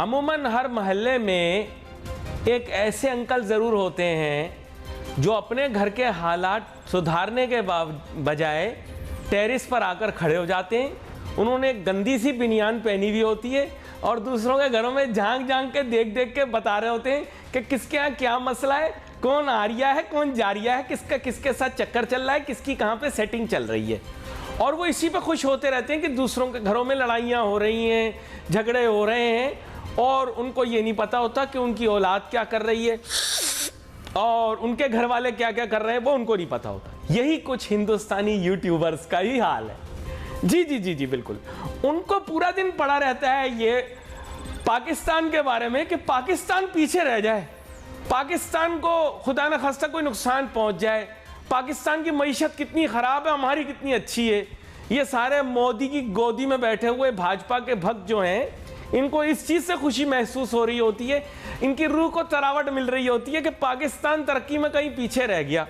अमूमन हर मोहल्ले में एक ऐसे अंकल ज़रूर होते हैं जो अपने घर के हालात सुधारने के बजाय टेरेस पर आकर खड़े हो जाते हैं। उन्होंने एक गंदी सी बनियान पहनी हुई होती है और दूसरों के घरों में झांक झांक के देख के बता रहे होते हैं कि किसके यहाँ क्या मसला है, कौन आ रिया है, कौन जा रिया है, किसका किसके साथ चक्कर चल रहा है, किसकी कहाँ पे सेटिंग चल रही है। और वो इसी पे खुश होते रहते हैं कि दूसरों के घरों में लड़ाइयाँ हो रही हैं, झगड़े हो रहे हैं, और उनको ये नहीं पता होता कि उनकी औलाद क्या कर रही है और उनके घर वाले क्या क्या कर रहे हैं, वो उनको नहीं पता होता। यही कुछ हिंदुस्तानी यूट्यूबर्स का ही हाल है। जी जी जी जी बिल्कुल। उनको पूरा दिन पड़ा रहता है ये पाकिस्तान के बारे में कि पाकिस्तान पीछे रह जाए, पाकिस्तान को खुदा न खास्ता कोई नुकसान पहुंच जाए, पाकिस्तान की मईशत कितनी ख़राब है, हमारी कितनी अच्छी है। ये सारे मोदी की गोदी में बैठे हुए भाजपा के भक्त जो हैं, इनको इस चीज़ से खुशी महसूस हो रही होती है, इनकी रूह को तरावट मिल रही होती है कि पाकिस्तान तरक्की में कहीं पीछे रह गया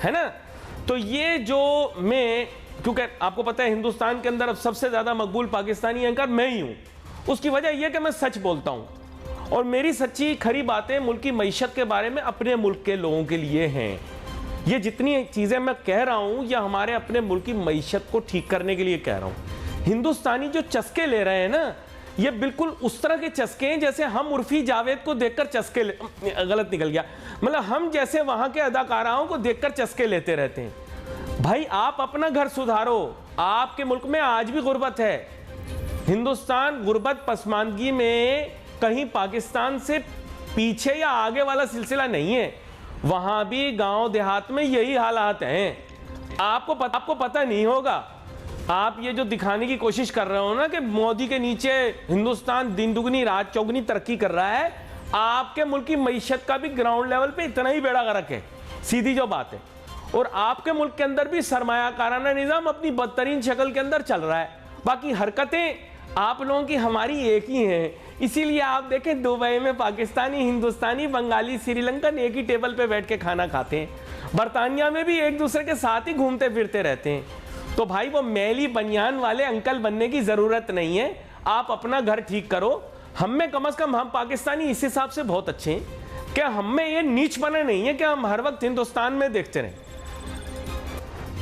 है ना। तो ये जो मैं, क्योंकि आपको पता है हिंदुस्तान के अंदर अब सबसे ज़्यादा मकबूल पाकिस्तानी एंकर मैं ही हूँ। उसकी वजह यह कि मैं सच बोलता हूँ और मेरी सच्ची खरी बातें मुल्क की मईशत के बारे में अपने मुल्क के लोगों के लिए हैं। ये जितनी चीज़ें मैं कह रहा हूँ यह हमारे अपने मुल्क की मईशत को ठीक करने के लिए कह रहा हूँ। हिंदुस्तानी जो चस्के ले रहे हैं ना, ये बिल्कुल उस तरह के चस्के हैं जैसे हम उर्फी जावेद को देखकर चस्के गलत निकल गया, मतलब हम जैसे वहाँ के अदाकाराओं को देखकर चस्के लेते रहते हैं। भाई आप अपना घर सुधारो, आपके मुल्क में आज भी गुर्बत है। हिंदुस्तान गुर्बत पसमानदगी में कहीं पाकिस्तान से पीछे या आगे वाला सिलसिला नहीं है, वहाँ भी गांव देहात में यही हालात हैं। आपको पता नहीं होगा। आप ये जो दिखाने की कोशिश कर रहे हो ना कि मोदी के नीचे हिंदुस्तान दिन दुगनी रात चौगुनी तरक्की कर रहा है, आपके मुल्क की मईशत का भी ग्राउंड लेवल पे इतना ही बेड़ा गर्क है, सीधी जो बात है। और आपके मुल्क के अंदर भी सरमायाकाराना निज़ाम अपनी बदतरीन शक्ल के अंदर चल रहा है। बाकी हरकतें आप लोगों की हमारी एक ही हैं। इसीलिए आप देखें दुबई में पाकिस्तानी, हिंदुस्तानी, बंगाली, श्रीलंकन एक ही टेबल पे बैठ के खाना खाते हैं। बरतानिया में भी एक दूसरे के साथ ही घूमते फिरते रहते हैं। तो भाई वो मैली बनियान वाले अंकल बनने की ज़रूरत नहीं है। आप अपना घर ठीक करो। हम में कम से कम हम पाकिस्तानी इस हिसाब से बहुत अच्छे हैं कि हम में ये नीच बना नहीं है कि हम हर वक्त हिंदुस्तान में देखते रहें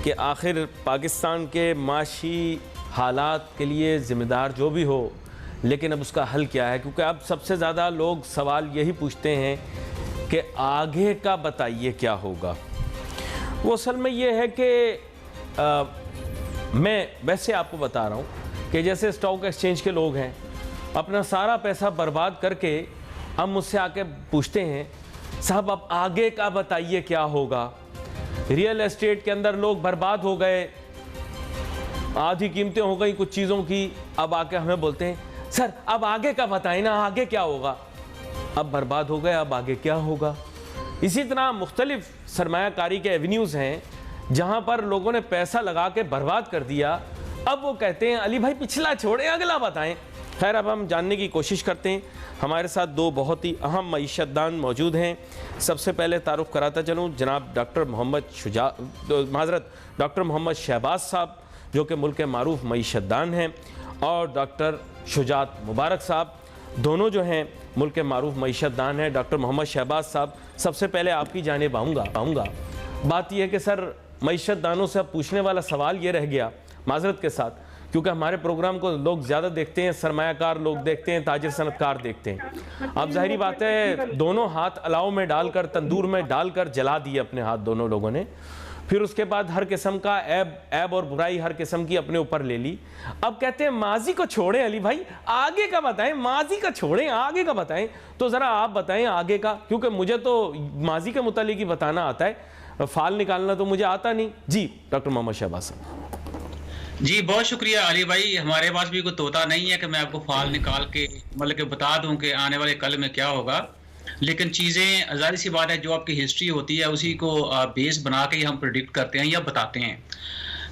कि आखिर पाकिस्तान के माशी हालात के लिए ज़िम्मेदार जो भी हो, लेकिन अब उसका हल क्या है। क्योंकि अब सबसे ज़्यादा लोग सवाल यही पूछते हैं कि आगे का बताइए क्या होगा। वो असल में ये है कि मैं वैसे आपको बता रहा हूँ कि जैसे स्टॉक एक्सचेंज के लोग हैं, अपना सारा पैसा बर्बाद करके अब मुझसे आके पूछते हैं साहब अब आगे का बताइए क्या होगा। रियल एस्टेट के अंदर लोग बर्बाद हो गए, आधी कीमतें हो गई कुछ चीज़ों की, अब आके हमें बोलते हैं सर अब आगे का बताएं ना, आगे क्या होगा। अब बर्बाद हो गए, अब आगे क्या होगा। इसी तरह मुख्तलिफ सरमायाकारी के एवेन्यूज़ हैं जहाँ पर लोगों ने पैसा लगा के बर्बाद कर दिया। अब वो कहते हैं अली भाई पिछला छोड़ें अगला बताएं। खैर अब हम जानने की कोशिश करते हैं। हमारे साथ दो बहुत ही अहम मईशतदान मौजूद हैं। सबसे पहले तारुफ कराता चलूँ जनाब डॉक्टर मोहम्मद शहबाज साहब जो कि मुल्क के मारूफ मईशतदान हैं, और डॉक्टर शुजात मुबारक साहब, दोनों जो हैं मुल्क के मारूफ मईशतदान हैं। डॉक्टर मोहम्मद शहबाज साहब, सबसे पहले आपकी जानिब आऊँगा। बात यह है कि सर मईशतदानों से अब पूछने वाला सवाल ये रह गया, माजरत के साथ, क्योंकि हमारे प्रोग्राम को लोग ज़्यादा देखते हैं, सरमायाकार लोग देखते हैं, ताजिर सनतकार देखते हैं। अब जाहिर बात है दोनों हाथ अलाव में डालकर, तंदूर में डालकर जला दिए अपने हाथ दोनों लोगों ने। फिर उसके बाद हर किस्म का ऐब और बुराई हर किस्म की अपने ऊपर ले ली। अब कहते हैं माजी को छोड़ें अली भाई, आगे का बताएं। माजी का छोड़ें, आगे का बताएं। तो ज़रा आप बताएं आगे का, क्योंकि मुझे तो माजी के मुतालिक ही बताना आता है, फाल निकालना तो मुझे आता नहीं। जी डॉक्टर मोहम्मद शहबाज साहब। जी बहुत शुक्रिया अली भाई। हमारे पास भी कोई तोता नहीं है कि मैं आपको फाल निकाल के मतलब कि बता दूं कि आने वाले कल में क्या होगा, लेकिन चीज़ें जाहिर सी बात है जो आपकी हिस्ट्री होती है उसी को बेस बना के ही हम प्रेडिक्ट करते हैं या बताते हैं।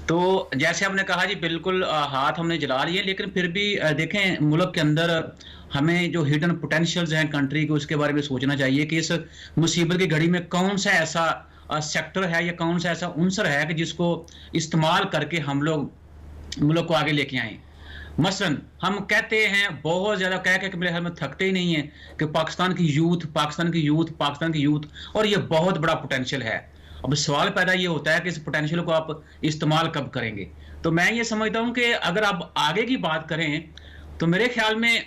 तो जैसे आपने कहा जी बिल्कुल हाथ हमने जला लिए, लेकिन फिर भी देखें मुल्क के अंदर हमें जो हिडन पोटेंशियल्स हैं कंट्री के, उसके बारे में सोचना चाहिए कि इस मुसीबत की घड़ी में कौन सा ऐसा सेक्टर है या कौन सा ऐसा उनसर है कि जिसको इस्तेमाल करके हम लोग मुल्क को आगे लेके आए। मसलन हम कहते हैं बहुत ज्यादा कह के मेरे ख्याल में थकते ही नहीं है कि पाकिस्तान की यूथ, पाकिस्तान की यूथ, पाकिस्तान की यूथ, और ये बहुत बड़ा पोटेंशियल है। अब सवाल पैदा ये होता है कि इस पोटेंशियल को आप इस्तेमाल कब करेंगे। तो मैं ये समझता हूं कि अगर आप आगे की बात करें तो मेरे ख्याल में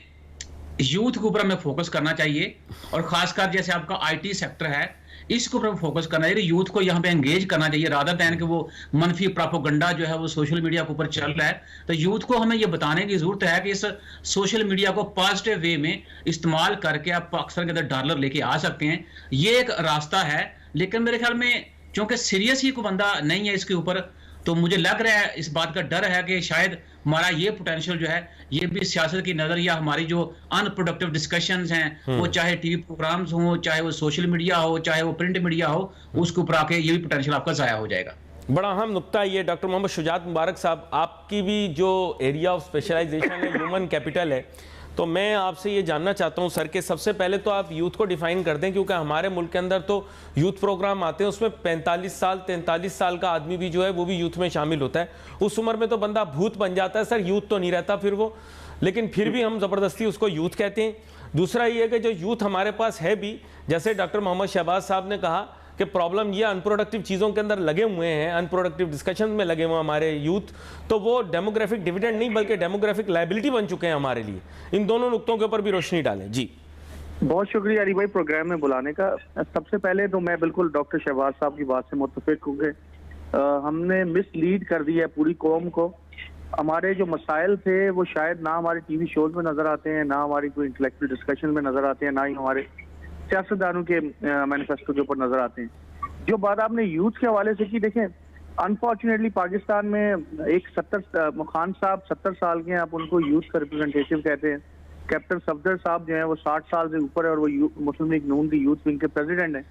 यूथ के ऊपर हमें फोकस करना चाहिए, और खासकर जैसे आपका आईटी सेक्टर है इसके ऊपर फोकस करना चाहिए, यूथ को यहाँ पे एंगेज करना चाहिए, रादर दैन कि वो मनफी प्रोपेगेंडा जो है वो सोशल मीडिया के ऊपर चल रहा है। तो यूथ को हमें ये बताने की जरूरत है कि इस सोशल मीडिया को पॉजिटिव वे में इस्तेमाल करके आप पाकिस्तान के अंदर डॉलर लेके आ सकते हैं, ये एक रास्ता है। लेकिन मेरे ख्याल में क्योंकि सीरियस ही कोई बंदा नहीं है इसके ऊपर, तो मुझे लग रहा है, इस बात का डर है कि शायद हमारा ये पोटेंशियल जो है ये भी सियासत की नजर या हमारी जो अनप्रोडक्टिव डिस्कशंस हैं वो चाहे टीवी प्रोग्राम्स हो, चाहे वो सोशल मीडिया हो, चाहे वो प्रिंट मीडिया हो, उसके ऊपर आके ये भी पोटेंशियल आपका जाया हो जाएगा। बड़ा अहम नुक्ता ये डॉक्टर मोहम्मद शुजात मुबारक साहब, आपकी भी जो एरिया ऑफ स्पेशलाइजेशन है ह्यूमन कैपिटल है, तो मैं आपसे ये जानना चाहता हूँ सर कि सबसे पहले तो आप यूथ को डिफाइन कर दें, क्योंकि हमारे मुल्क के अंदर तो यूथ प्रोग्राम आते हैं उसमें 45 साल 43 साल का आदमी भी जो है वो भी यूथ में शामिल होता है। उस उम्र में तो बंदा भूत बन जाता है सर, यूथ तो नहीं रहता फिर वो, लेकिन फिर भी हम ज़बरदस्ती उसको यूथ कहते हैं। दूसरा ये कि जो यूथ हमारे पास है भी, जैसे डॉक्टर मोहम्मद शहबाज साहब ने कहा कि प्रॉब्लम ये अनप्रोडक्टिव चीज़ों के अंदर लगे हुए हैं, अनप्रोडक्टिव डिस्कशन में लगे हुए हैं हमारे यूथ, तो वो डेमोग्राफिक डिविडेंड नहीं बल्कि डेमोग्राफिक लाइबिलिटी बन चुके हैं हमारे लिए। इन दोनों नुक्तों के ऊपर भी रोशनी डालें जी। बहुत शुक्रिया अली भाई प्रोग्राम में बुलाने का। सबसे पहले तो मैं बिल्कुल डॉक्टर शहबाज साहब की बात से मुत्तफिक हूँ कि हमने मिसलीड कर दिया है पूरी कौम को। हमारे जो मसाइल थे वो शायद ना हमारे टीवी शोज में नजर आते हैं, ना हमारी कोई इंटेलेक्चुअल डिस्कशन में नजर आते हैं, ना ही हमारे सियासतदानों के मैनिफेस्टो के ऊपर नजर आते हैं। जो बात आपने यूथ के हवाले से की, देखें अनफॉर्चुनेटली पाकिस्तान में एक 70 खान साहब 70 साल के हैं, आप उनको यूथ का रिप्रेजेंटेटिव कहते हैं। कैप्टन सफदर साहब जो हैं वो 60 साल से ऊपर है और वो मुस्लिम लीग नून की यूथ विंग के प्रेसिडेंट हैं।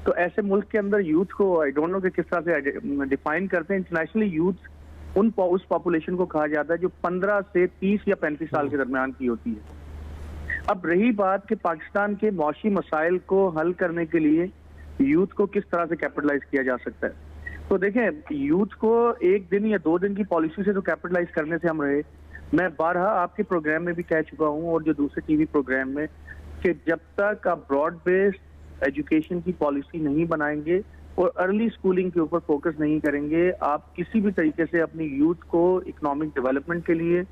तो ऐसे मुल्क के अंदर यूथ को आई डोंट नो कि किस तरह से डिफाइन करते हैं। इंटरनेशनली यूथ उस पॉपुलेशन को कहा जाता है जो 15 से 30 या 35 साल के दरमियान की होती है। अब रही बात कि पाकिस्तान के मौशी मसाइल को हल करने के लिए यूथ को किस तरह से कैपिटलाइज किया जा सकता है, तो देखें यूथ को एक दिन या 2 दिन की पॉलिसी से तो कैपिटलाइज करने से हम रहे। मैं बारहा आपके प्रोग्राम में भी कह चुका हूं और जो दूसरे टीवी प्रोग्राम में कि जब तक आप ब्रॉड बेस्ड एजुकेशन की पॉलिसी नहीं बनाएंगे और अर्ली स्कूलिंग के ऊपर फोकस नहीं करेंगे, आप किसी भी तरीके से अपनी यूथ को इकोनॉमिक डेवलपमेंट के लिए,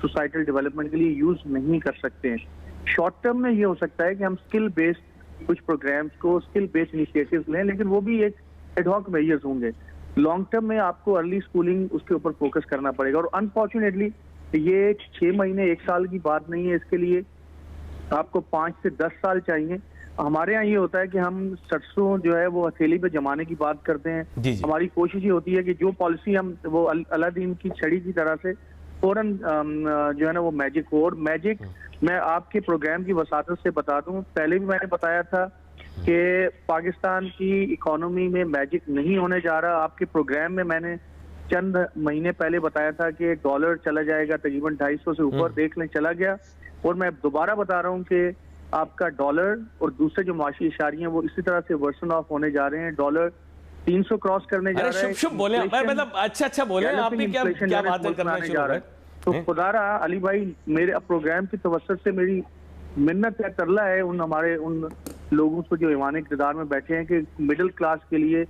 सोसाइटल डेवलपमेंट के लिए यूज नहीं कर सकते हैं। शॉर्ट टर्म में ये हो सकता है कि हम स्किल बेस्ड कुछ प्रोग्राम्स को, स्किल बेस्ड इनिशिएटिव्स लें, लेकिन वो भी एक एडहॉक मेजर्स होंगे। लॉन्ग टर्म में आपको अर्ली स्कूलिंग उसके ऊपर फोकस करना पड़ेगा। और अनफॉर्चुनेटली ये 6 महीने 1 साल की बात नहीं है, इसके लिए आपको 5 से 10 साल चाहिए। हमारे यहाँ ये होता है कि हम सरसों जो है वो हथेली पे जमाने की बात करते हैं। हमारी कोशिश ये होती है कि जो पॉलिसी हम वो अलादीन की छड़ी की तरह से फौरन जो है ना वो मैजिक हो। और मैजिक मैं आपके प्रोग्राम की वसातत से बता दूं, पहले भी मैंने बताया था कि पाकिस्तान की इकोनॉमी में मैजिक नहीं होने जा रहा। आपके प्रोग्राम में मैंने चंद महीने पहले बताया था कि डॉलर चला जाएगा तकरीबन 250 से ऊपर, देख लें चला गया। और मैं दोबारा बता रहा हूँ कि आपका डॉलर और दूसरे जो माशी इशारे हैं वो इसी तरह से वर्सन ऑफ होने जा रहे हैं। डॉलर 300 क्रॉस करने जा रहा है। शुभ बोले, मतलब अच्छा बोले, आप भी क्या बात करना जा रहा है। तो खुदारा अली भाई, मेरे प्रोग्राम की तवज्जो से मेरी मिन्नत है, तरला है उन लोगों को जो ईवान इक़्तिदार में बैठे हैं कि मिडिल क्लास के लिए,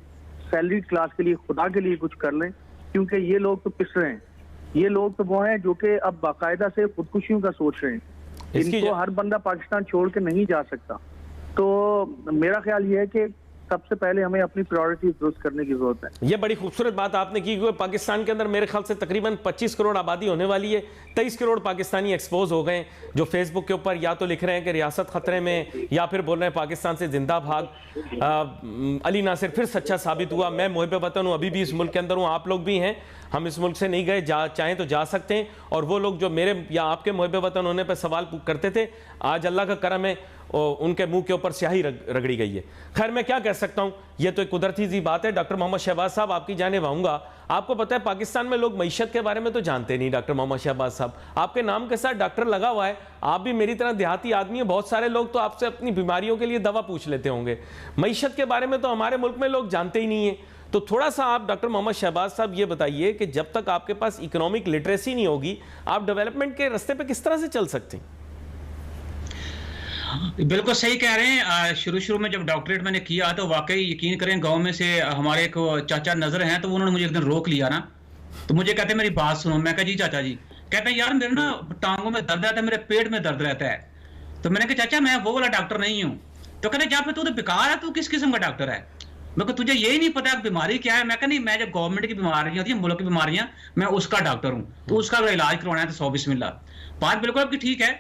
सैलरीड क्लास के लिए, खुदा के लिए कुछ कर लें, क्योंकि ये लोग तो पिस रहे हैं। ये लोग तो वो हैं जो कि अब बाकायदा से खुदकुशियों का सोच रहे हैं। इनको हर बंदा पाकिस्तान छोड़ के नहीं जा सकता। तो मेरा ख्याल ये है कि सबसे पहले हमें अपनी प्रायोरिटी दुरुस्त करने की जरूरत है। ये बड़ी खूबसूरत बात आपने की। पाकिस्तान के अंदर मेरे ख्याल से तकरीबन 25 करोड़ आबादी होने वाली है। 23 करोड़ पाकिस्तानी एक्सपोज हो गए, जो फेसबुक के ऊपर या तो लिख रहे हैं कि रियासत खतरे में, या फिर बोल रहे हैं पाकिस्तान से जिंदा भाग। अली नासिर फिर सच्चा साबित हुआ। मैं मुहिब वतन हूँ, अभी भी इस मुल्क के अंदर हूँ, आप लोग भी हैं, हम इस मुल्क से नहीं गए, चाहें तो जा सकते हैं। और वो लोग जो मेरे या आपके मुहिब वतन होने पर सवाल करते थे, आज अल्लाह का करम है उनके मुंह के ऊपर स्याही रगड़ी गई है। खैर, मैं क्या कह सकता हूं, यह तो एक कुदरती सी बात है। डॉक्टर मोहम्मद शहबाज साहब, आपकी जानिब आऊंगा। आपको पता है पाकिस्तान में लोग मईशत के बारे में तो जानते नहीं। डॉक्टर मोहम्मद शहबाज साहब, आपके नाम के साथ डॉक्टर लगा हुआ है, आप भी मेरी तरह देहाती आदमी है। बहुत सारे लोग तो आपसे अपनी बीमारियों के लिए दवा पूछ लेते होंगे। मईशत के बारे में तो हमारे मुल्क में लोग जानते ही नहीं है। तो थोड़ा सा आप डॉक्टर मोहम्मद शहबाज साहब ये बताइए कि जब तक आपके पास इकोनॉमिक लिटरेसी नहीं होगी, आप डेवलपमेंट के रास्ते पे किस तरह से चल सकते हैं? बिल्कुल सही कह रहे हैं। शुरू में जब डॉक्टरेट मैंने किया तो वाकई यकीन करें गांव में से हमारे एक चाचा नजर हैं, तो उन्होंने मुझे एक दिन रोक लिया ना, तो मुझे कहते मेरी बात सुनो। मैं कहा जी चाचा जी। कहते हैं यार मेरे ना टांगों में दर्द रहता है, मेरे पेट में दर्द रहता है। तो मैंने कहा चाचा मैं वो वाला डॉक्टर नहीं हूँ। तो कहते जहाँ पे तू तो बेकार है, तू किस किस्म का डॉक्टर है? मैं कहा तुझे यही नहीं पता बीमारी क्या है? मैं कहा नहीं, मैं जब गवर्नमेंट की बीमारियां होती है, मुल्क की बीमारियां, मैं उसका डॉक्टर हूँ, तो उसका अगर इलाज करवाना है तो 100 बिस्मिल्लाह। बात बिल्कुल आपकी ठीक है।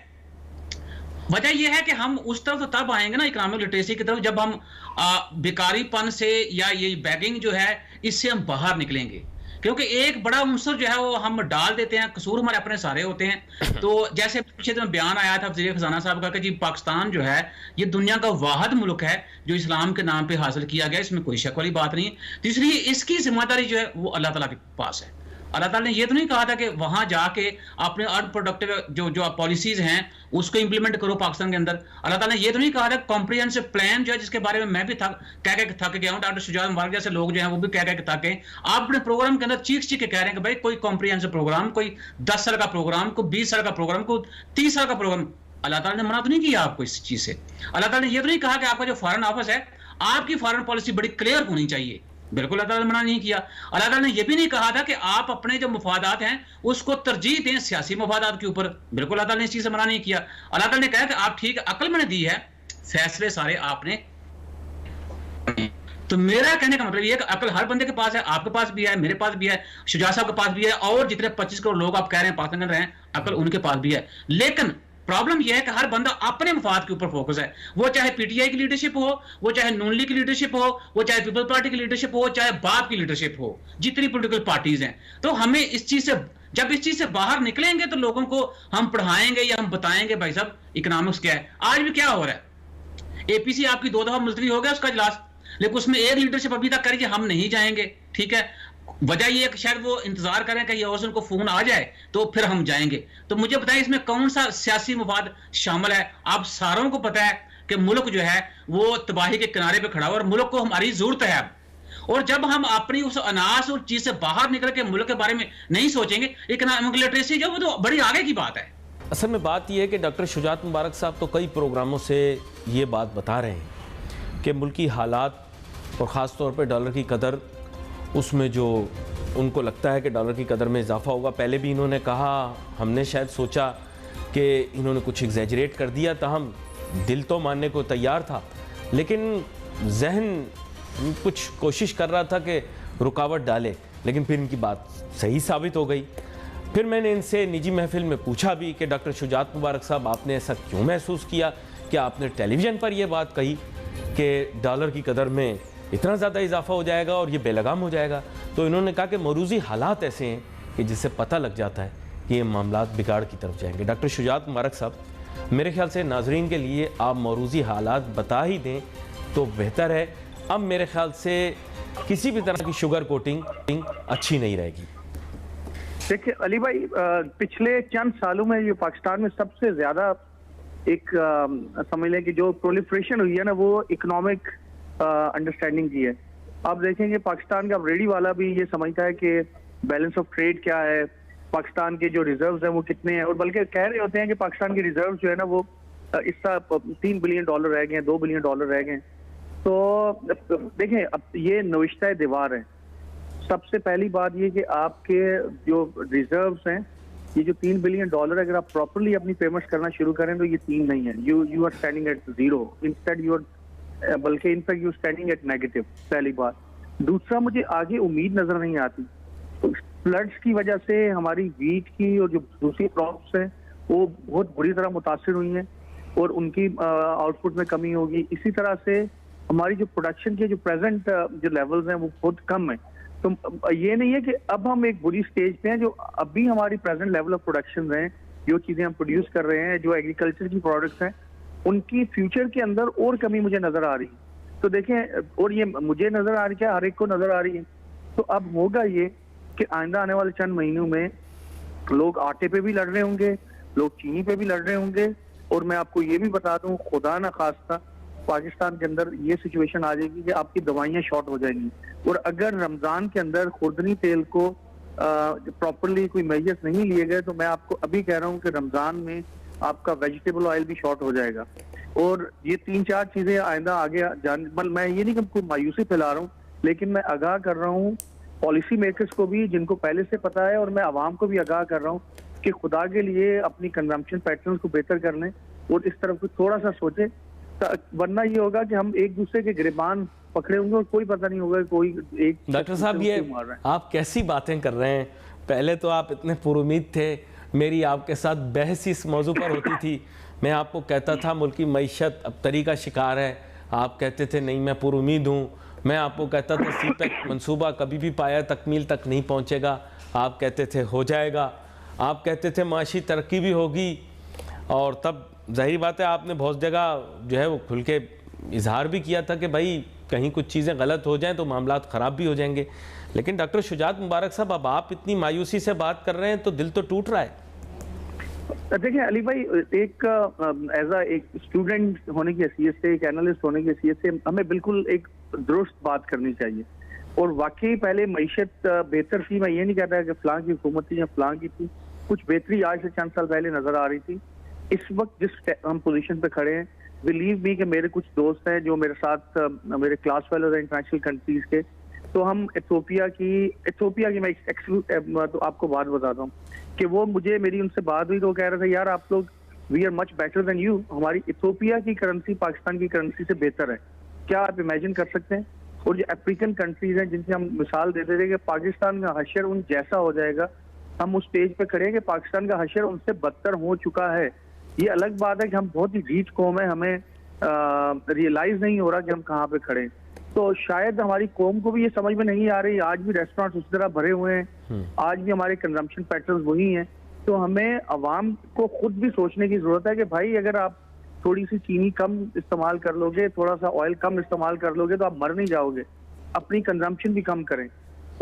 वजह यह है कि हम उस तरफ तो तब आएंगे ना इकोनॉमिक लिटरेसी की तरफ जब हम बेकारीपन से या ये बैगिंग जो है इससे हम बाहर निकलेंगे। क्योंकि एक बड़ा उनसर जो है वो हम डाल देते हैं, कसूर हमारे अपने सारे होते हैं। तो जैसे पिछले दिन बयान आया था वज़ीर खजाना साहब का कि जी पाकिस्तान जो है ये दुनिया का वाहिद मुल्क है जो इस्लाम के नाम पे हासिल किया गया, इसमें कोई शक वाली बात नहीं है। तीसरी इसकी जिम्मेदारी जो है वो अल्लाह ताला के पास है। अल्लाह ताला ने ये तो नहीं कहा था कि वहां जाके अपने अनप्रोडक्टिव जो पॉलिसीज हैं उसको इंप्लीमेंट करो पाकिस्तान के अंदर। अल्लाह ताला ने ये तो नहीं कहा था कॉम्प्रिहेंसिव प्लान जो है, जिसके बारे में मैं भी कह गया हूं, डॉक्टर शुजात मुबारक जैसे लोग जो हैं वो भी कह के थक गए। आप अपने प्रोग्राम के अंदर चीख के कह रहे हैं कि भाई कोई कॉम्प्रिहेंसिव प्रोग्राम, कोई 10 साल का प्रोग्राम, कोई 20 साल का प्रोग्राम, कोई 30 साल का प्रोग्राम। अल्लाह ताला ने मना तो नहीं किया आपको इस चीज से। अल्लाह ताला ने ये तो नहीं कहा कि आपका जो फॉरेन ऑफिस है आपकी फॉरेन पॉलिसी बड़ी क्लियर होनी चाहिए, बिल्कुल अल्लाह ताला ने मना नहीं किया। अल्लाह ताला ने यह भी नहीं कहा था कि आप अपने जो मफादात हैं उसको तरजीह दें सियासी मफादात के ऊपर, बिल्कुल अल्लाह ताला ने इस चीज से मना नहीं किया। अल्लाह ताला ने कहा कि आप ठीक अक्ल मैंने दी है, फैसले सारे आपने। तो मेरा कहने का मतलब ये कि अक्ल हर बंदे के पास है, आपके पास भी है, मेरे पास भी है, शुजात साहब के पास भी है, और जितने 25 करोड़ लोग आप कह रहे हैं पाकिस्तान में हैं, अक्ल उनके पास भी है। लेकिन प्रॉब्लम यह है कि हर बंदा अपने मफाद के ऊपर फोकस है। वो चाहे पीटीआई की लीडरशिप हो, वो चाहे नून लीग की लीडरशिप हो, वो चाहे पीपल्स पार्टी की लीडरशिप हो, चाहे बाप की लीडरशिप हो, जितनी पॉलिटिकल पार्टीज हैं। तो हमें इस चीज से, जब इस चीज से बाहर निकलेंगे तो लोगों को हम पढ़ाएंगे या हम बताएंगे भाई साहब इकोनॉमिक्स क्या है। आज भी क्या हो रहा है, एपीसी आपकी 2 दफा मुलतवी हो गया उसका इजलास, लेकिन उसमें एक लीडरशिप अभी तक करी कि हम नहीं जाएंगे। ठीक है, वजह ये है कि शायद वो इंतजार करें कि ये उनको फोन आ जाए तो फिर हम जाएंगे। तो मुझे बताइए इसमें कौन सा सियासी मफाद शामिल है? आप सारों को पता है कि मुल्क जो है वो तबाही के किनारे पे खड़ा हुआ और मुल्क को हमारी जरूरत है अब। और जब हम अपनी उस अनास और चीज से बाहर निकल के मुल्क के बारे में नहीं सोचेंगे, इकोनॉमिक लिटरेसी जो वो तो बड़ी आगे की बात है। असल में बात यह है कि डॉक्टर शुजात मुबारक साहब तो कई प्रोग्रामों से ये बात बता रहे हैं कि मुल्की हालात और ख़ास तौर पर डॉलर की कदर, उसमें जो उनको लगता है कि डॉलर की कदर में इजाफा होगा। पहले भी इन्होंने कहा, हमने शायद सोचा कि इन्होंने कुछ एग्जैजरेट कर दिया, तो हम दिल तो मानने को तैयार था, लेकिन जहन कुछ कोशिश कर रहा था कि रुकावट डाले, लेकिन फिर इनकी बात सही साबित हो गई। फिर मैंने इनसे निजी महफिल में पूछा भी कि डॉक्टर शुजात मुबारक साहब आपने ऐसा क्यों महसूस किया कि आपने टेलीविज़न पर यह बात कही कि डॉलर की कदर में इतना ज़्यादा इजाफा हो जाएगा और ये बेलगाम हो जाएगा? तो इन्होंने कहा कि मौरूज़ी हालात ऐसे हैं कि जिससे पता लग जाता है कि ये मामलात बिगाड़ की तरफ जाएंगे। डॉक्टर शुजात मुबारक साहब, मेरे ख्याल से नाजरीन के लिए आप मौरूज़ी हालात बता ही दें तो बेहतर है। अब मेरे ख्याल से किसी भी तरह की शुगर कोटिंग अच्छी नहीं रहेगी। देखिए अली भाई, पिछले चंद सालों में जो पाकिस्तान में सबसे ज़्यादा एक समझ लें कि जो प्रोलिफरेशन हुई है ना, वो इकोनॉमिक अंडरस्टैंडिंग की है। आप देखेंगे पाकिस्तान का रेडी वाला भी ये समझता है कि बैलेंस ऑफ ट्रेड क्या है, पाकिस्तान के जो रिजर्व्स हैं वो कितने हैं, और बल्कि कह रहे होते हैं कि पाकिस्तान के रिजर्व्स जो है ना वो इस साल $3 बिलियन रह गए हैं, $2 बिलियन रह गए हैं। तो देखें अब ये नविश्ता दीवार है। सबसे पहली बात ये कि आपके जो रिजर्व्स हैं, ये जो $3 बिलियन, अगर आप प्रॉपरली अपनी पेमेंट्स करना शुरू करें तो ये 3 नहीं है। You are standing at 0, instead you are, बल्कि in fact you standing at negative, पहली बात। दूसरा, मुझे आगे उम्मीद नजर नहीं आती। फ्लड्स की वजह से हमारी वीट की और जो दूसरी क्रॉप्स हैं वो बहुत बुरी तरह मुतासिर हुई हैं और उनकी आउटपुट में कमी होगी। इसी तरह से हमारी जो प्रोडक्शन के जो प्रेजेंट जो लेवल्स हैं वो बहुत कम है। तो ये नहीं है कि अब हम एक बुरी स्टेज पे हैं, जो अभी हमारी प्रेजेंट लेवल ऑफ प्रोडक्शन हैं, जो चीजें हम प्रोड्यूस कर रहे हैं, जो एग्रीकल्चर की प्रोडक्ट्स हैं, उनकी फ्यूचर के अंदर और कमी मुझे नजर आ रही है। तो देखें, और ये मुझे नजर आ रही है, हर एक को नजर आ रही है। तो अब होगा ये कि आइंदा आने वाले चंद महीनों में लोग आटे पे भी लड़ रहे होंगे, लोग चीनी पे भी लड़ रहे होंगे, और मैं आपको ये भी बता दूं, खुदा न खास्ता पाकिस्तान के अंदर ये सिचुएशन आ जाएगी कि आपकी दवाइयाँ शॉर्ट हो जाएंगी। और अगर रमजान के अंदर खुर्दनी तेल को प्रॉपरली कोई मेजर्स नहीं लिए गए तो मैं आपको अभी कह रहा हूँ कि रमजान में आपका वेजिटेबल ऑयल भी शॉर्ट हो जाएगा। और ये 3-4 चीजें आइंदा आगे मैं ये नहीं कि कोई मायूसी फैला रहा हूँ, लेकिन मैं आगाह कर रहा हूँ पॉलिसी मेकर्स को भी जिनको पहले से पता है, और मैं आवाम को भी आगाह कर रहा हूँ कि खुदा के लिए अपनी कंजम्पशन पैटर्न को बेहतर कर लें और इस तरफ को थोड़ा सा सोचें, वरना ये होगा कि हम एक दूसरे के गिरबान पकड़े होंगे और कोई पता नहीं होगा कोई एक। डॉक्टर साहब ये आप कैसी बातें कर रहे हैं? पहले तो आप इतने पुरुमीद थे, मेरी आपके साथ बहस इस मौजू पर होती थी। मैं आपको कहता था मुल्की मईशत अब तरी का शिकार है, आप कहते थे नहीं मैं पुरुमीद हूँ। मैं आपको कहता था सीपेक मंसूबा कभी भी पाया तकमील तक नहीं पहुँचेगा, आप कहते थे हो जाएगा। आप कहते थे माशी तरक्की भी होगी, और तब जाहिर बात है आपने बहुत जगह जो है वो खुल के इजहार भी किया था कि भाई कहीं कुछ चीज़ें गलत हो जाएं तो मामलात ख़राब भी हो जाएंगे। लेकिन डॉक्टर शुजात मुबारक साहब, अब आप इतनी मायूसी से बात कर रहे हैं तो दिल तो टूट रहा है। देखिए अली भाई, एक एक स्टूडेंट होने की हैसियत से, एक एनालिस्ट होने की हैसियत से हमें बिल्कुल एक दुरुस्त बात करनी चाहिए। और वाकई पहले मईशत बेहतर थी, मैं ये नहीं कहता कि फलां की हुकूमत थी या फलां की थी, कुछ बेहतरी आज से चंद साल पहले नजर आ रही थी। इस वक्त जिस हम पोजीशन पे खड़े हैं, बिलीव मी कि मेरे कुछ दोस्त हैं जो मेरे साथ मेरे क्लास फेलोज हैं इंटरनेशनल कंट्रीज के, तो हम इथियोपिया की मैं तो आपको बात बताता हूँ कि वो मुझे मेरी उनसे बात हुई तो वो कह रहे थे यार आप लोग we are much better than you, हमारी इथियोपिया की करेंसी पाकिस्तान की करेंसी से बेहतर है। क्या आप इमेजिन कर सकते हैं? और जो अफ्रीकन कंट्रीज हैं जिनसे हम मिसाल देते थे कि पाकिस्तान का हशर उन जैसा हो जाएगा, हम उस स्टेज पे खड़े हैं कि पाकिस्तान का हशर उनसे बदतर हो चुका है। ये अलग बात है कि हम बहुत ही रीच कौम है, हमें रियलाइज नहीं हो रहा कि हम कहाँ पे खड़े हैं। तो शायद हमारी कौम को भी ये समझ में नहीं आ रही, आज भी रेस्टोरेंट उस तरह भरे हुए हैं, आज भी हमारे कंजम्पशन पैटर्न वही हैं। तो हमें अवाम को खुद भी सोचने की जरूरत है कि भाई अगर आप थोड़ी सी चीनी कम इस्तेमाल कर लोगे, थोड़ा सा ऑयल कम इस्तेमाल कर लोगे तो आप मर नहीं जाओगे। अपनी कंजम्पशन भी कम करें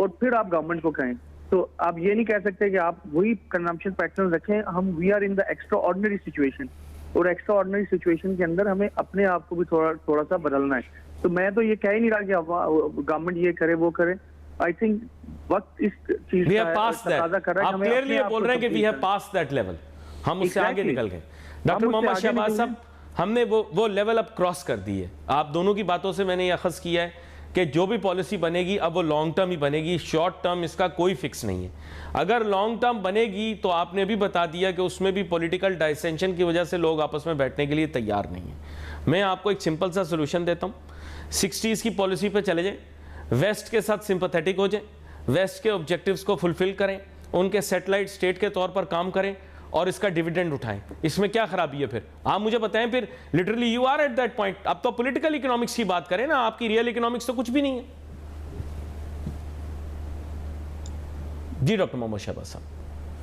और फिर आप गवर्नमेंट को कहें। तो आप ये नहीं कह सकते कि आप वही कंजम्पशन पैटर्न रखें। हम we are in the extraordinary situation, और एक्स्ट्रा ऑर्डिनरी सिचुएशन के अंदर हमें अपने आप को भी थोड़ा सा बदलना है। तो मैं तो ये कह ही नहीं रहा कि गवर्नमेंट ये करे वो करे। आई थिंक वक्त इस चीज का कर रहा है। आप क्लियरली ये बोल रहे हैं कि we have pass that level, हम उससे आगे निकल गए। डॉक्टर मोहम्मद शहबाज साहब, हमने वो लेवल अब क्रॉस कर दी है। आप दोनों की बातों से मैंने यह अखज़ किया है कि जो भी पॉलिसी बनेगी अब वो लॉन्ग टर्म ही बनेगी, शॉर्ट टर्म इसका कोई फिक्स नहीं है। अगर लॉन्ग टर्म बनेगी तो आपने भी बता दिया कि उसमें भी पॉलिटिकल डाइसेंशन की वजह से लोग आपस में बैठने के लिए तैयार नहीं है। मैं आपको एक सिंपल सा सोल्यूशन देता हूँ, 60s की पॉलिसी पे चले जाएं, वेस्ट के साथ सिंपैथेटिक हो जाएं, वेस्ट के ऑब्जेक्टिव्स को फुलफिल करें, उनके सैटेलाइट स्टेट के तौर पर काम करें और इसका डिविडेंड उठाएं। इसमें क्या खराबी है? फिर आप मुझे बताएं, फिर literally you are at that point. अब तो पॉलिटिकल इकोनॉमिक्स की बात करें ना, आपकी रियल इकोनॉमिक्स तो कुछ भी नहीं है। जी डॉक्टर मोहम्मद शहबाज साहब।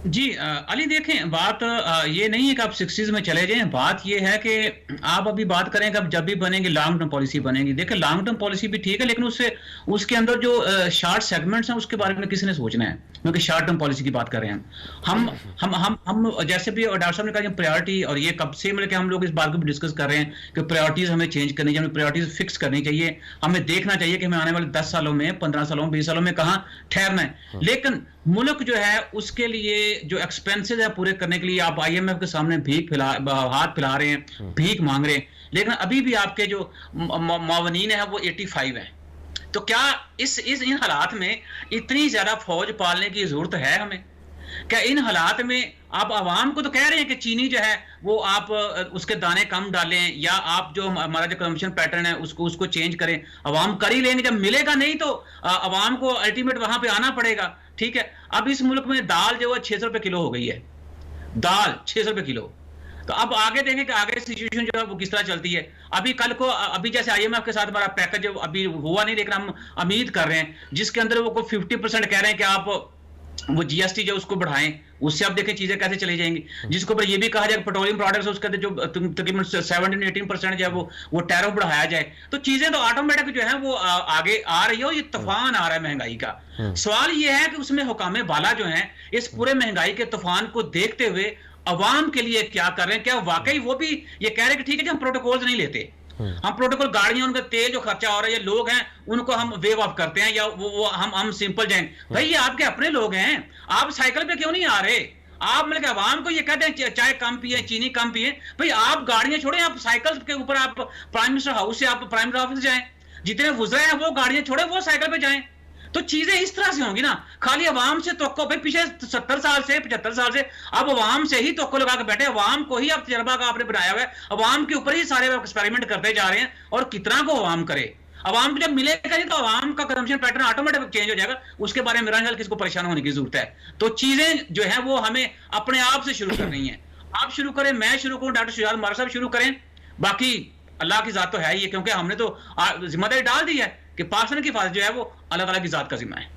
जी अली देखें, बात ये नहीं है कि आप 60s में चले जाएं। बात ये है कि आप अभी बात करें कि अब जब भी बनेंगे लॉन्ग टर्म पॉलिसी बनेगी। देखें लॉन्ग टर्म पॉलिसी भी ठीक है, लेकिन उसके अंदर जो शार्ट सेगमेंट्स हैं उसके बारे में किसी ने सोचना है, क्योंकि शार्ट टर्म पॉलिसी की बात कर रहे हैं हम जैसे भी डॉक्टर साहब ने कहा प्रायोरिटी, और ये कब से मतलब कि हम लोग इस बात को भी डिस्कस कर रहे हैं कि प्रायोरिटीज हमें चेंज करनी चाहिए, हमें प्रायोरिटीज फिक्स करनी चाहिए। हमें देखना चाहिए कि हमें आने वाले 10 सालों में, 15 सालों में, 20 सालों में कहाँ ठहरना है। लेकिन मुल्क जो है उसके लिए जो एक्सपेंसेस है पूरे करने के लिए आप IMF के सामने हाथ फैला रहे हैं, भीख मांग रहे हैं। लेकिन अभी भी आपके जो मावनीन है वो 85 है। तो क्या इन हालात में इतनी ज्यादा फौज पालने की जरूरत है हमें? क्या इन हालात में आप आवाम को तो कह रहे हैं कि चीनी जो है वो आप उसके दाने कम डालें, या आप जो हमारा जो कंजम्पशन पैटर्न है उसको चेंज करें। आवाम कर ही लेंगे, जब मिलेगा नहीं तो आवाम को अल्टीमेट वहां पे आना पड़ेगा। ठीक है, अब इस मुल्क में दाल जो है 600 रुपए किलो हो गई है, दाल 600 रुपए किलो। तो अब आगे देखें कि आगे सिचुएशन जो है वो किस तरह चलती है। अभी कल को अभी जैसे IMF के साथ हमारा पैकेज अभी हुआ नहीं, लेकिन हम उम्मीद कर रहे हैं जिसके अंदर वो 50% कह रहे हैं कि आप वो GST जो उसको बढ़ाएं, उससे आप देखें चीजें कैसे चली जाएंगी। जिसके ऊपर ये भी कहा जाए पेट्रोलियम प्रोडक्ट्स उसके अंदर जो तकरीबन 17-18% जो है वो टैरिफ बढ़ाया जाए, तो चीजें तो ऑटोमेटिक जो है वो आगे आ रही है। और ये तूफान आ रहा है महंगाई का। सवाल ये है कि उसमें हुकामे बाला जो है इस पूरे महंगाई के तूफान को देखते हुए अवाम के लिए क्या कर रहे हैं? क्या वाकई वो भी ये कह रहे हैं कि ठीक है जी हम प्रोटोकॉल्स नहीं लेते, हम प्रोटोकॉल गाड़ियां, उनका तेल जो खर्चा हो रहा है, ये लोग हैं उनको हम वेव ऑफ करते हैं, या वो हम सिंपल जाएंगे। भाई ये आपके अपने लोग हैं, आप साइकिल पे क्यों नहीं आ रहे? आप मतलब आवाम को ये कहते हैं चाय कम पिए, चीनी कम पिए। भाई आप गाड़ियां छोड़े, आप साइकिल के ऊपर आप प्राइम मिनिस्टर हाउस से आप प्राइम मिनिस्टर ऑफिस जाएं, जितने वुज़रा हैं वो गाड़ियां छोड़े, वो साइकिल पे जाएं। तो चीजें इस तरह से होंगी ना। खाली अवाम से तो भाई पिछले 70 साल से 75 साल से अब अवाम से ही तो लगा के बैठे, अवाम को ही अब तजर्बा का आपने बनाया हुआ है, अवाम के ऊपर ही सारे एक्सपेरिमेंट करते जा रहे हैं। और कितना को अवाम करे, अवाम को जब मिलेगा नहीं तो अवाम का कंजम्पशन पैटर्न ऑटोमेटिक चेंज हो जाएगा। उसके बारे में मेरा ख्याल किसको परेशान होने की जरूरत है। तो चीजें जो है वो हमें अपने आप से शुरू करनी है। आप शुरू करें, मैं शुरू करूं, डॉक्टर शुजात मुबारक साहब शुरू करें, बाकी अल्लाह की जात तो है ही, क्योंकि हमने तो जिम्मेदारी डाल दी है कि पाकिस्तान की हिफाजत जो है वो अल्लाह ताला की जात का जिम्मा है।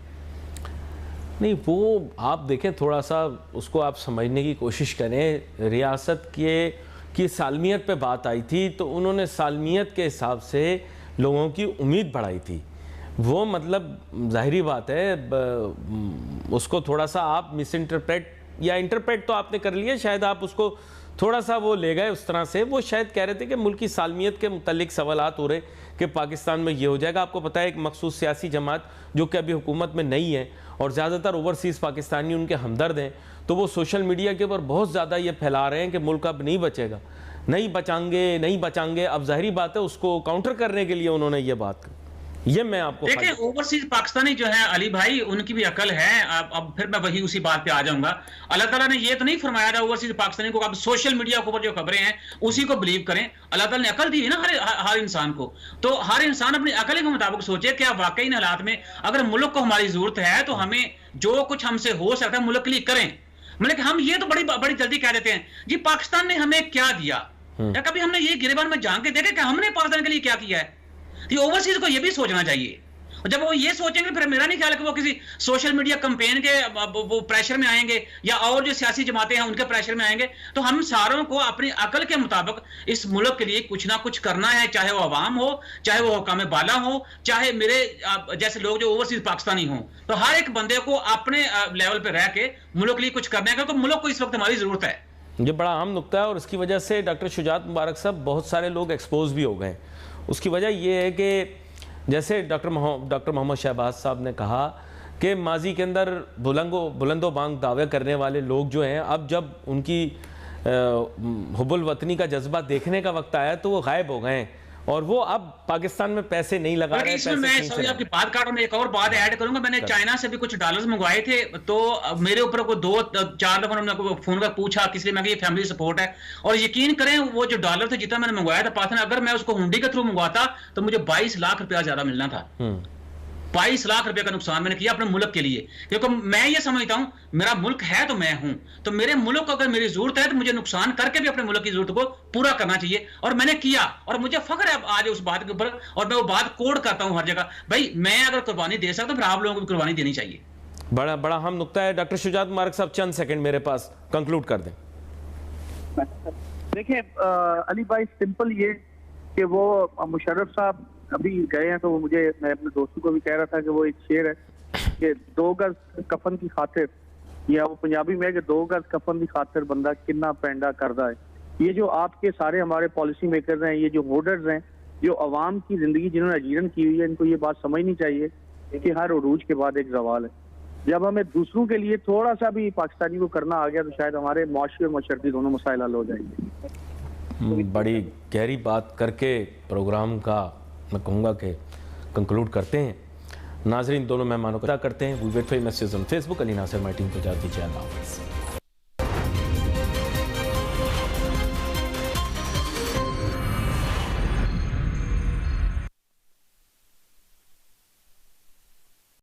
नहीं, वो आप देखें, थोड़ा सा उसको आप समझने की कोशिश करें। रियासत की सालमियत पे बात आई थी तो उन्होंने सालमियत के हिसाब से लोगों की उम्मीद बढ़ाई थी। वो मतलब जाहिरी बात है, उसको थोड़ा सा आप मिस इंटरप्रेट या इंटरप्रेट तो आपने कर लिया, शायद आप उसको थोड़ा सा वो ले गए उस तरह से। वो शायद कह रहे थे कि मुल्क की सालमियत के मुतालिक सवालात हो रहे कि पाकिस्तान में ये हो जाएगा। आपको पता है एक मखसूस सियासी जमात जो कि अभी हुकूमत में नहीं है और ज़्यादातर ओवरसीज़ पाकिस्तानी उनके हमदर्द हैं, तो वो सोशल मीडिया के ऊपर बहुत ज़्यादा ये फैला रहे हैं कि मुल्क अब नहीं बचेगा, नहीं बचाएंगे। अब जाहिरी बात है उसको काउंटर करने के लिए उन्होंने ये बात की। ये मैं आपको देखिए, ओवरसीज पाकिस्तानी जो है अली भाई, उनकी भी अकल है। अब फिर मैं वही उसी बात पे आ जाऊंगा। अल्लाह ताला ने ये तो नहीं फरमाया था ओवरसीज पाकिस्तानी को अब सोशल मीडिया के ऊपर जो खबरें हैं उसी को बिलीव करें। अल्लाह ताला ने अकल दी है ना हर इंसान को, तो हर इंसान अपनी अकल के मुताबिक सोचे क्या वाकई इन हालात में अगर मुल्क को हमारी जरूरत है तो हमें जो कुछ हमसे हो सकता है मुल्क के लिए करें। मतलब हम ये तो बड़ी जल्दी कह देते हैं जी पाकिस्तान ने हमें क्या दिया, या कभी हमने ये गिरेबान में जान के देखे कि हमने पाकिस्तान के लिए क्या किया है। तो ओवरसीज को ये भी सोचना चाहिए। और जब वो ये सोचेंगे फिर मेरा नहीं ख्याल कि वो किसी सोशल मीडिया कैंपेन के वो प्रेशर में आएंगे या और जो सियासी जमातें हैं उनके प्रेशर में आएंगे। तो हम सारों को अपनी अकल के मुताबिक इस मुल्क के लिए कुछ ना कुछ करना है, चाहे वो अवाम हो, चाहे वो हुकाम बाला हो, चाहे मेरे जैसे लोग जो ओवरसीज पाकिस्तानी हों। तो हर एक बंदे को अपने लेवल पर रह के मुल्क के लिए कुछ करने का, तो मुल्क को इस वक्त हमारी जरूरत है। ये बड़ा अहम नुक्ता है और इसकी वजह से डॉक्टर शुजात मुबारक साहब बहुत सारे लोग एक्सपोज भी हो गए। उसकी वजह यह है कि जैसे डॉक्टर मोहम्मद शहबाज साहब ने कहा कि माजी के अंदर बुलंदो बांग दावे करने वाले लोग जो हैं, अब जब उनकी हुब्बुल वतनी का जज्बा देखने का वक्त आया तो वो गायब हो गए और वो अब पाकिस्तान में पैसे नहीं लगा रहे। इसमें मैं सॉरी आपकी बात काट रहा हूं, एक और बात ऐड करूंगा। मैंने चाइना से भी कुछ डॉलर्स मंगवाए थे, तो मेरे ऊपर को 2-4 दफा उन्होंने फोन कर पूछा किस लिए, मैं ये फैमिली सपोर्ट है। और यकीन करें वो जो डॉलर थे जितना मैंने मंगवाया था पाकिस्तान, अगर मैं उसको हुंडी के थ्रू मंगवाता तो मुझे 22 लाख रुपया ज्यादा मिलना था। 22 लाख रुपए का नुकसान मैंने किया अपने मुल्क के लिए, क्योंकि मैं ये समझता हूं मेरा मुल्क है तो मैं हूं, तो मेरे मुल्क को अगर मेरी जरूरत है तो मुझे नुकसान करके भी अपने मुल्क की जरूरत को पूरा करना चाहिए। और मैंने किया और मुझे फख्र है आज उस बात के ऊपर, और मैं वो बात कोड करता हूं हर जगह। भाई मैं अगर कुर्बानी दे सकता हूं फिर आप लोगों को भी कुर्बानी देनी चाहिए। बड़ा अहम नुक्ता है। डॉक्टर शुजात मुबारक साहब चंद सेकंड मेरे पास, कंक्लूड कर दें। देखिए अली भाई, सिंपल ये कि वो मुशर्रफ साहब अभी गए हैं, तो मुझे, मैं अपने दोस्तों को भी कह रहा था कि वो एक शेर है कि 2 गज कफन की खातिर, या वो पंजाबी में है कि 2 गज कफन की खातिर बंदा किन्ना पैंडा करदा है। ये जो आपके सारे हमारे पॉलिसी मेकर्स हैं, ये जो होर्डर्स हैं, जो अवाम की जिंदगी जिन्होंने अजीरन की हुई है, इनको ये बात समझनी चाहिए कि हर उरूज के बाद एक जवाल है। जब हमें दूसरों के लिए थोड़ा सा भी पाकिस्तानी को करना आ गया तो शायद हमारे मुआशी और मशरती दोनों मसाइल हल हो जाएंगे। बड़ी गहरी बात करके प्रोग्राम का मैं कहूँगा कि कंक्लूड करते हैं। नाजरीन, दोनों मेहमानों को करते हैं। We wait for message on Facebook. Ali Nasir my team को जाती है। अल्लाह हाफ़िज़।